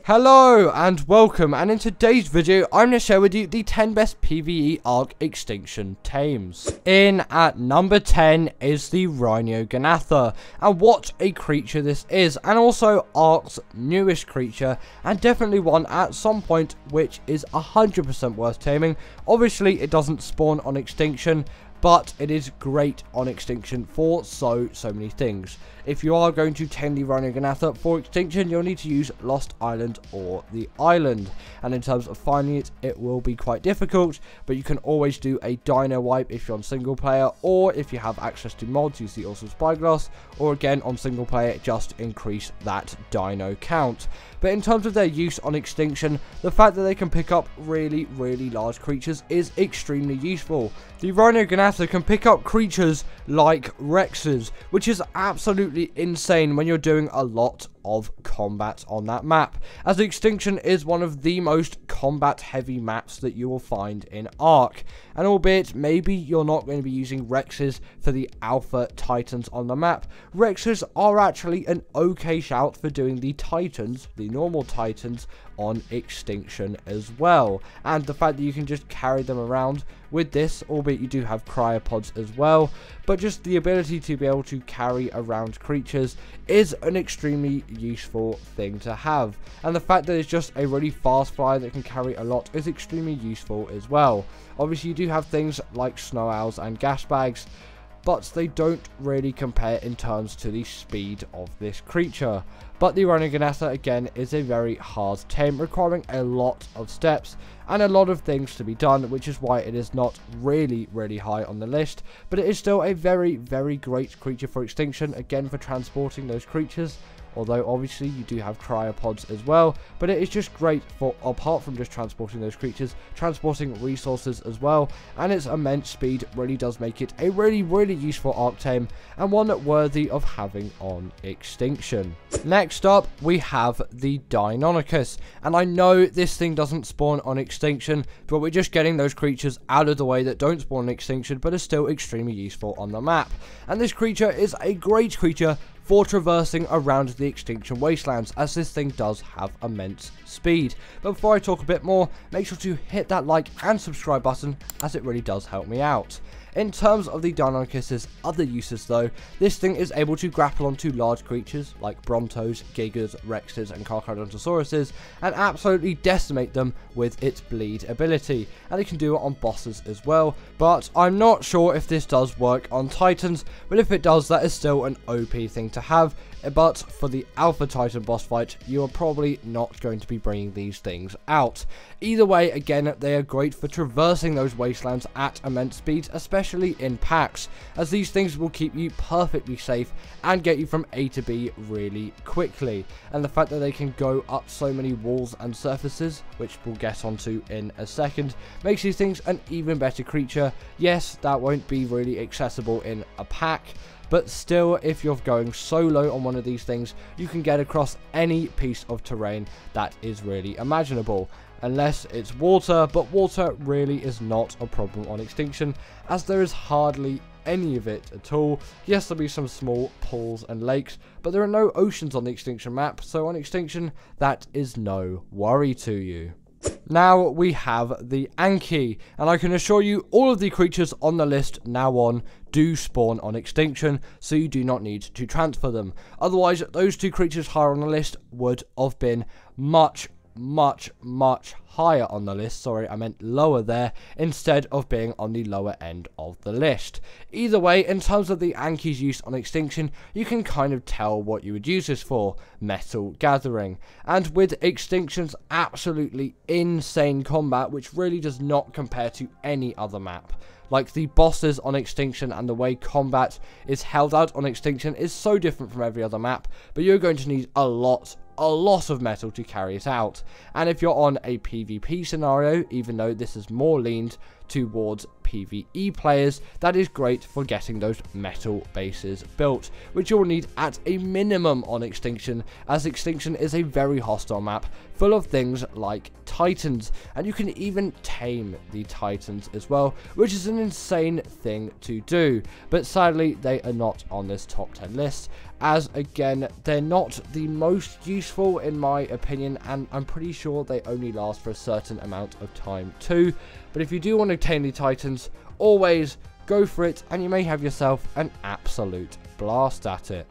Hello and welcome, and in today's video I'm going to share with you the 10 best PVE Extinction Tames. In at number 10 is the Rungatha, and what a creature this is, and also Ark's newest creature, and definitely one at some point which is 100% worth taming. Obviously it doesn't spawn on extinction, but it is great on extinction for so many things. If you are going to tame the Rungatha for extinction, you'll need to use Lost Island or the island. And in terms of finding it, it will be quite difficult, but you can always do a dino wipe if you're on single player, or if you have access to mods, use the awesome spyglass, or again on single player, just increase that dino count. But in terms of their use on extinction, the fact that they can pick up really large creatures is extremely useful. The Rungatha can pick up creatures like Rexes, which is absolutely insane when you're doing a lot of combat on that map, as extinction is one of the most combat heavy maps that you will find in Ark. And albeit maybe you're not going to be using Rexes for the alpha titans on the map, Rexes are actually an okay shout for doing the titans, the normal titans, on extinction as well. And the fact that you can just carry them around with this, albeit you do have cryopods as well, but just the ability to be able to carry around creatures is an extremely useful thing to have. And the fact that it's just a really fast flyer that can carry a lot is extremely useful as well. Obviously you do have things like snow owls and Gasbags, but they don't really compare in terms to the speed of this creature. But the Rungatha again is a very hard tame, requiring a lot of steps and a lot of things to be done, which is why it is not really high on the list. But it is still a very great creature for extinction, again for transporting those creatures. Although obviously you do have cryopods as well, but it is just great for, apart from just transporting those creatures, transporting resources as well, and its immense speed really does make it a really useful Ark tame, and one worthy of having on extinction. Next up we have the Donus, and I know this thing doesn't spawn on extinction, but we're just getting those creatures out of the way that don't spawn on extinction but are still extremely useful on the map. And this creature is a great creature for traversing around the extinction wastelands, as this thing does have immense speed. But before I talk a bit more, make sure to hit that like and subscribe button, as it really does help me out. In terms of the Donus's other uses though, this thing is able to grapple onto large creatures like Brontos, Gigas, Rexes and Kronosauruses, and absolutely decimate them with its bleed ability, and it can do it on bosses as well. But I'm not sure if this does work on titans, but if it does, that is still an OP thing to have. But for the Alpha Titan boss fight, you are probably not going to be bringing these things out. Either way, again, they are great for traversing those wastelands at immense speeds, especially in packs, as these things will keep you perfectly safe and get you from A to B really quickly. And the fact that they can go up so many walls and surfaces, which we'll get onto in a second, makes these things an even better creature. Yes, that won't be really accessible in a pack, but still, if you're going solo on one of these things, you can get across any piece of terrain that is really imaginable. Unless it's water, but water really is not a problem on extinction, as there is hardly any of it at all. Yes, there'll be some small pools and lakes, but there are no oceans on the extinction map, so on extinction, that is no worry to you. Now we have the Anki, and I can assure you all of the creatures on the list now on do spawn on extinction, so you do not need to transfer them. Otherwise, those two creatures higher on the list would have been much higher on the list. Sorry, I meant lower there, instead of being on the lower end of the list. Either way, in terms of the Anki's use on extinction, you can kind of tell what you would use this for: metal gathering. And with extinction's absolutely insane combat, which really does not compare to any other map. Like, the bosses on extinction and the way combat is held out on extinction is so different from every other map, but you're going to need a lot of metal to carry it out. And if you're on a PvP scenario, even though this is more leaned towards PvE players, that is great for getting those metal bases built, which you'll need at a minimum on extinction, as extinction is a very hostile map full of things like titans, and you can even tame the titans as well, which is an insane thing to do. But sadly, they are not on this top 10 list, as again, they're not the most useful in my opinion, and I'm pretty sure they only last for a certain amount of time too. But if you do want to tame the Titans, always go for it, and you may have yourself an absolute blast at it.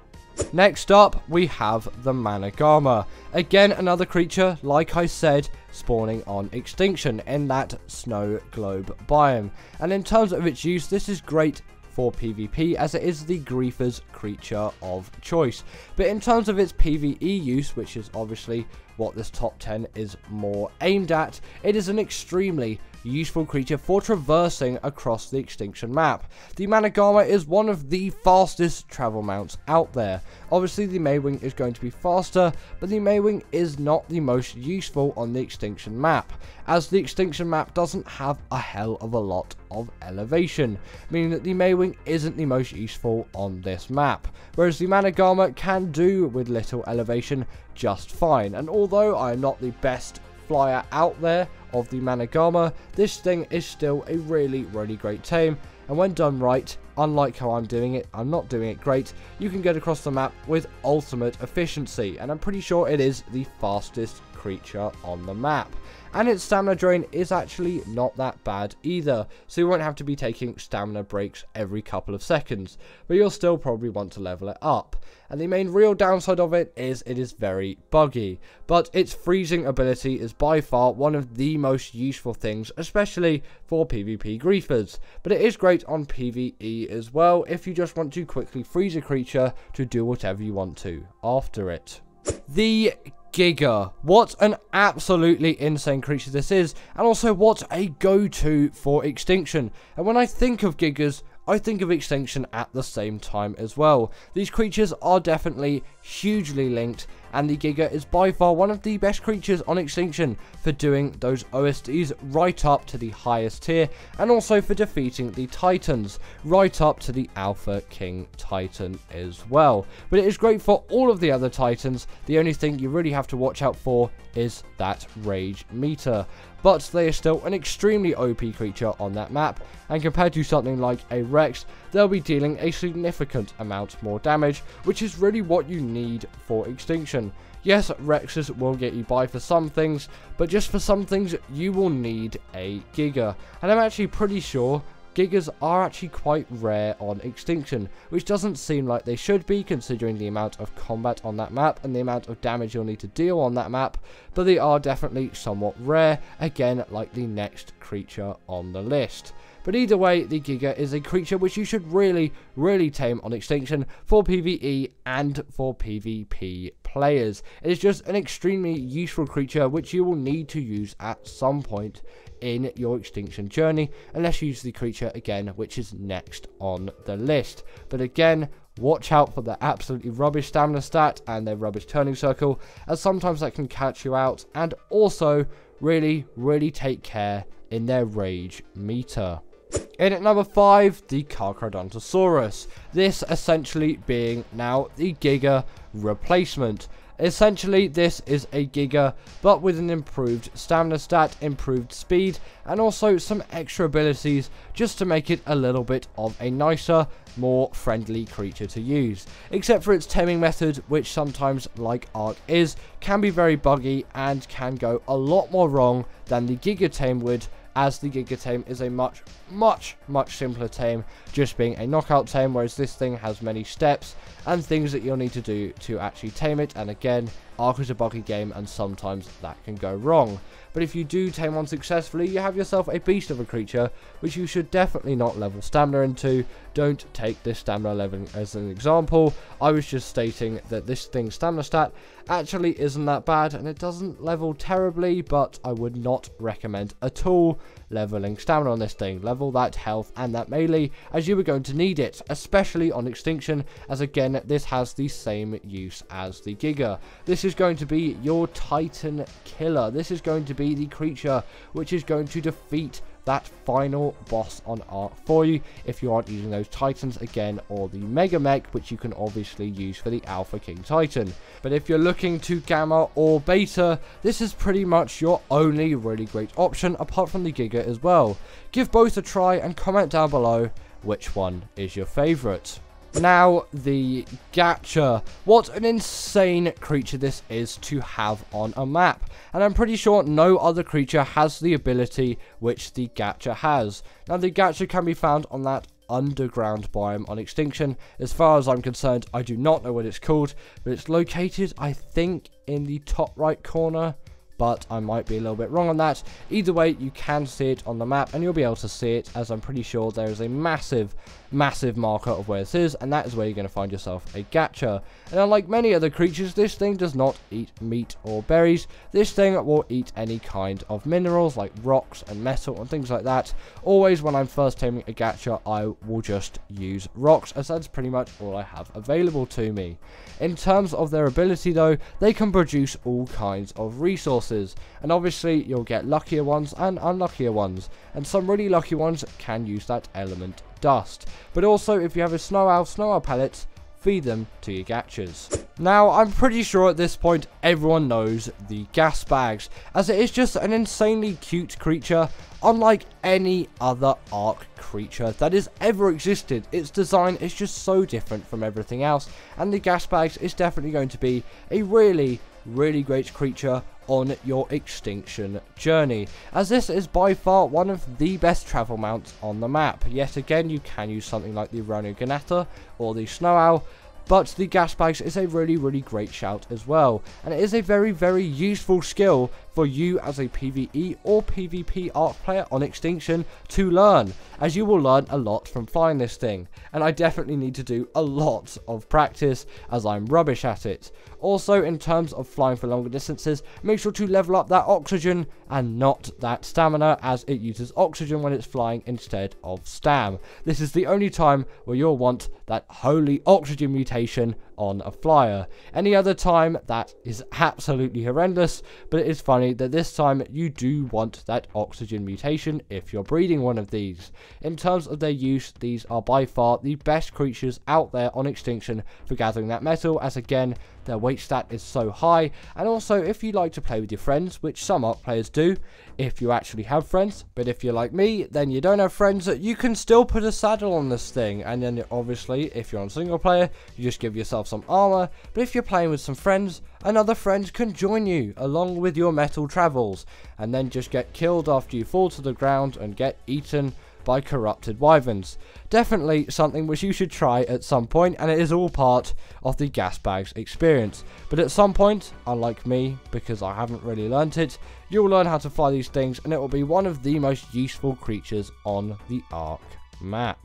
Next up, we have the Manag. Again, another creature, like I said, spawning on extinction in that snow globe biome. And in terms of its use, this is great for PvP, as it is the Griefer's creature of choice. But in terms of its PvE use, which is obviously what this top 10 is more aimed at, it is an extremely useful creature for traversing across the extinction map. The Manag is one of the fastest travel mounts out there. Obviously the Maywing is going to be faster, but the Maywing is not the most useful on the extinction map, as the extinction map doesn't have a hell of a lot of elevation, meaning that the Maywing isn't the most useful on this map, whereas the Manag can do with little elevation just fine. And although I am not the best flyer out there of the Manag, this thing is still a really great tame, and when done right, unlike how I'm doing it, I'm not doing it great, you can get across the map with ultimate efficiency, and I'm pretty sure it is the fastest creature on the map. And its stamina drain is actually not that bad either, so you won't have to be taking stamina breaks every couple of seconds, but you'll still probably want to level it up. And the main real downside of it is very buggy, but its freezing ability is by far one of the most useful things, especially for PvP griefers, but it is great on PvE as well if you just want to quickly freeze a creature to do whatever you want to after it. The Giga. What an absolutely insane creature this is, and also what a go-to for extinction. And when I think of Gigas, I think of extinction at the same time as well. These creatures are definitely hugely linked, and the Giga is by far one of the best creatures on extinction for doing those OSDs right up to the highest tier, and also for defeating the Titans right up to the Alpha King Titan as well. But it is great for all of the other Titans. The only thing you really have to watch out for is that rage meter, but they are still an extremely OP creature on that map, and compared to something like a Rex, they'll be dealing a significant amount more damage, which is really what you need for extinction. Yes, Rexes will get you by for some things, but just for some things you will need a Giga, and I'm actually pretty sure Gigas are actually quite rare on extinction, which doesn't seem like they should be considering the amount of combat on that map and the amount of damage you'll need to deal on that map, but they are definitely somewhat rare, again like the next creature on the list. But either way, the Giga is a creature which you should really tame on extinction for PvE and for PvP players. It is just an extremely useful creature which you will need to use at some point in your extinction journey, unless you use the creature again which is next on the list. But again, watch out for the absolutely rubbish stamina stat and their rubbish turning circle, as sometimes that can catch you out, and also really take care in their rage meter. In at number 5, the Kronosaurus. This essentially being now the Giga replacement. Essentially, this is a Giga, but with an improved stamina stat, improved speed, and also some extra abilities just to make it a little bit of a nicer, more friendly creature to use. Except for its taming method, which sometimes, like Ark is, can be very buggy and can go a lot more wrong than the Giga tame would, as the Giga tame is a much simpler tame, just being a knockout tame, whereas this thing has many steps and things that you'll need to do to actually tame it. And again, Ark is a buggy game and sometimes that can go wrong. But if you do tame one successfully, you have yourself a beast of a creature, which you should definitely not level stamina into. Don't take this stamina level as an example. I was just stating that this thing's stamina stat actually isn't that bad, and it doesn't level terribly, but I would not recommend at all leveling stamina on this thing. Level that health and that melee, as you are going to need it, especially on extinction, as again, this has the same use as the Giga. This is going to be your Titan killer. This is going to be the creature which is going to defeat that final boss on Ark for you if you aren't using those Titans again, or the Mega Mech, which you can obviously use for the Alpha King Titan. But if you're looking to Gamma or Beta, this is pretty much your only really great option, apart from the Giga as well. Give both a try and comment down below which one is your favourite. Now, the Gacha. What an insane creature this is to have on a map. And I'm pretty sure no other creature has the ability which the Gacha has. Now, the Gacha can be found on that underground biome on Extinction. As far as I'm concerned, I do not know what it's called, but it's located, I think, in the top right corner. But I might be a little bit wrong on that. Either way, you can see it on the map, and you'll be able to see it, as I'm pretty sure there is a massive marker of where this is, and that is where you're going to find yourself a Gacha. And unlike many other creatures, this thing does not eat meat or berries. This thing will eat any kind of minerals, like rocks and metal and things like that. Always when I'm first taming a Gacha, I will just use rocks, as that's pretty much all I have available to me. In terms of their ability though, they can produce all kinds of resources, and obviously you'll get luckier ones and unluckier ones, and some really lucky ones can use that element dust. But also, if you have a snow owl pellets, feed them to your Gachas. Now, I'm pretty sure at this point everyone knows the Gasbags, as it is just an insanely cute creature, unlike any other Ark creature that has ever existed. Its design is just so different from everything else, and the Gasbags is definitely going to be a really great creature on your extinction journey, as this is by far one of the best travel mounts on the map. Yet again, you can use something like the Rungatha or the Snow Owl, but the Gasbags is a really great shout as well, and it is a very useful skill for you as a PvE or PvP Ark player on Extinction to learn, as you will learn a lot from flying this thing, and I definitely need to do a lot of practice as I'm rubbish at it. Also, in terms of flying for longer distances, make sure to level up that oxygen and not that stamina, as it uses oxygen when it's flying instead of stam. This is the only time where you'll want that holy oxygen mutation on a flyer. Any other time, that is absolutely horrendous, but it is funny that this time you do want that oxygen mutation if you're breeding one of these. In terms of their use, these are by far the best creatures out there on Extinction for gathering that metal, as again, their weight stat is so high. And also, if you like to play with your friends, which some Ark players do, if you actually have friends, but if you're like me, then you don't have friends, you can still put a saddle on this thing, and then obviously, if you're on single player, you just give yourself some armor. But if you're playing with some friends, another friend can join you along with your metal travels, and then just get killed after you fall to the ground and get eaten by corrupted wyverns. Definitely something which you should try at some point, and it is all part of the Gasbags experience. But at some point, unlike me, because I haven't really learnt it, you'll learn how to fly these things, and it will be one of the most useful creatures on the Ark map.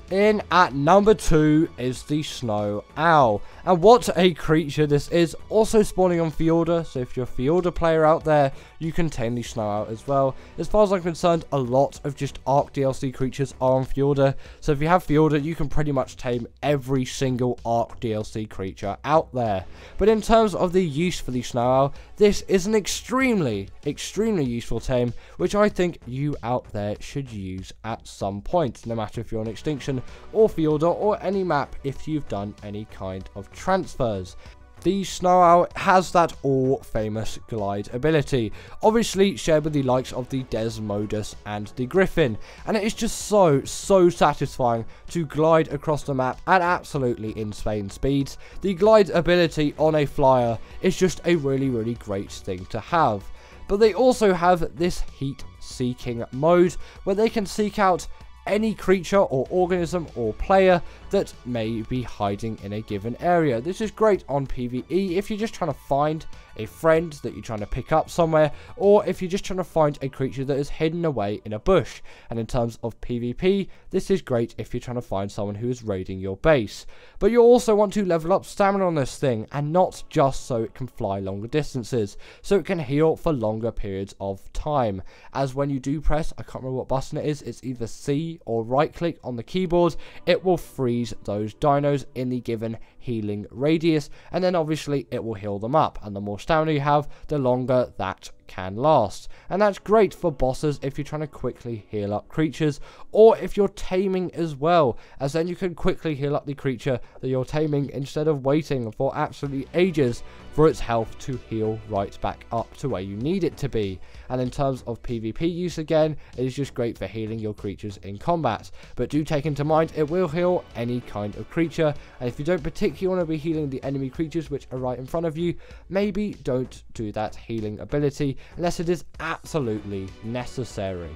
In at number 2 is the Snow Owl, and what a creature this is, also spawning on Fjorda, so if you're a Fjorda player out there, you can tame the Snow Owl as well. As far as I'm concerned, a lot of just Ark DLC creatures are on Fjorda, so if you have Fjorda, you can pretty much tame every single Ark DLC creature out there. But in terms of the use for the Snow Owl, this is an extremely useful tame, which I think you out there should use at some point, no matter if you're on Extinction or Fjorda or any map if you've done any kind of transfers. The Snow Owl has that all-famous glide ability, obviously shared with the likes of the Desmodus and the Griffin, and it is just so satisfying to glide across the map at absolutely insane speeds. The glide ability on a flyer is just a really great thing to have. But they also have this heat-seeking mode, where they can seek out any creature or organism or player that may be hiding in a given area. This is great on PvE if you're just trying to find a friend that you're trying to pick up somewhere, or if you're just trying to find a creature that is hidden away in a bush. And in terms of PvP, this is great if you're trying to find someone who is raiding your base. But you also want to level up stamina on this thing, and not just so it can fly longer distances, so it can heal for longer periods of time. As when you do press, I can't remember what button it is, it's either C or right click on the keyboard, it will freeze those dinos in the given healing radius, and then obviously it will heal them up, and the more stamina you have, the longer that can last. And that's great for bosses if you're trying to quickly heal up creatures, or if you're taming as well, as then you can quickly heal up the creature that you're taming instead of waiting for absolutely ages for its health to heal right back up to where you need it to be. And in terms of PvP use, again, it is just great for healing your creatures in combat. But do take into mind, it will heal any kind of creature, and if you don't particularly want to be healing the enemy creatures which are right in front of you, maybe don't do that healing ability unless it is absolutely necessary.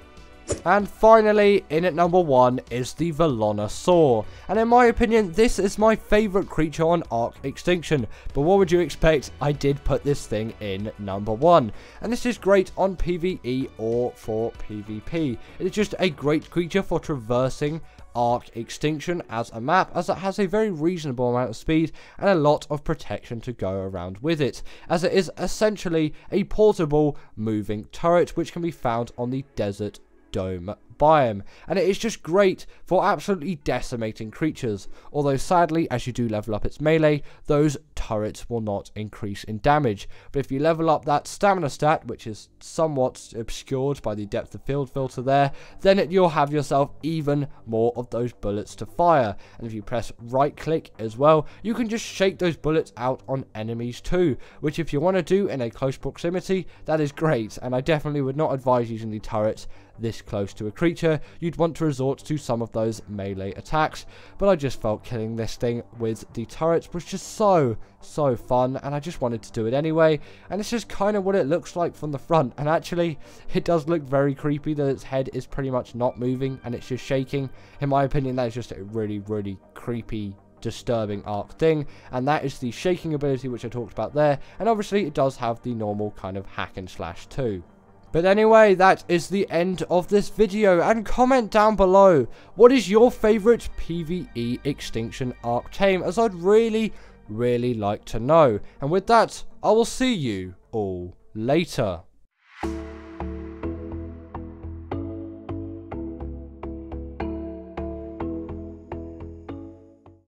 And finally, in at number 1 is the Vona Saw. And in my opinion, this is my favourite creature on Arc Extinction. But what would you expect? I did put this thing in number 1. And this is great on PvE or for PvP. It is just a great creature for traversing Arc Extinction as a map, as it has a very reasonable amount of speed and a lot of protection to go around with it, as it is essentially a portable moving turret which can be found on the desert dome biome, and it is just great for absolutely decimating creatures, although sadly as you do level up its melee, those turrets will not increase in damage. But if you level up that stamina stat, which is somewhat obscured by the depth of field filter there, then you'll have yourself even more of those bullets to fire. And if you press right click as well, you can just shake those bullets out on enemies too, which if you want to do in a close proximity, that is great. And I definitely would not advise using the turrets this close to a creature. You'd want to resort to some of those melee attacks, but I just felt killing this thing with the turrets was just so fun, and I just wanted to do it anyway. And it's just kind of what it looks like from the front, and actually it does look very creepy that its head is pretty much not moving and it's just shaking. In my opinion, that is just a really creepy, disturbing Arc thing, and that is the shaking ability which I talked about there. And obviously it does have the normal kind of hack and slash too. But anyway, that is the end of this video, and comment down below, what is your favourite PVE Extinction Arc tame, as I'd really like to know. And with that, I will see you all later.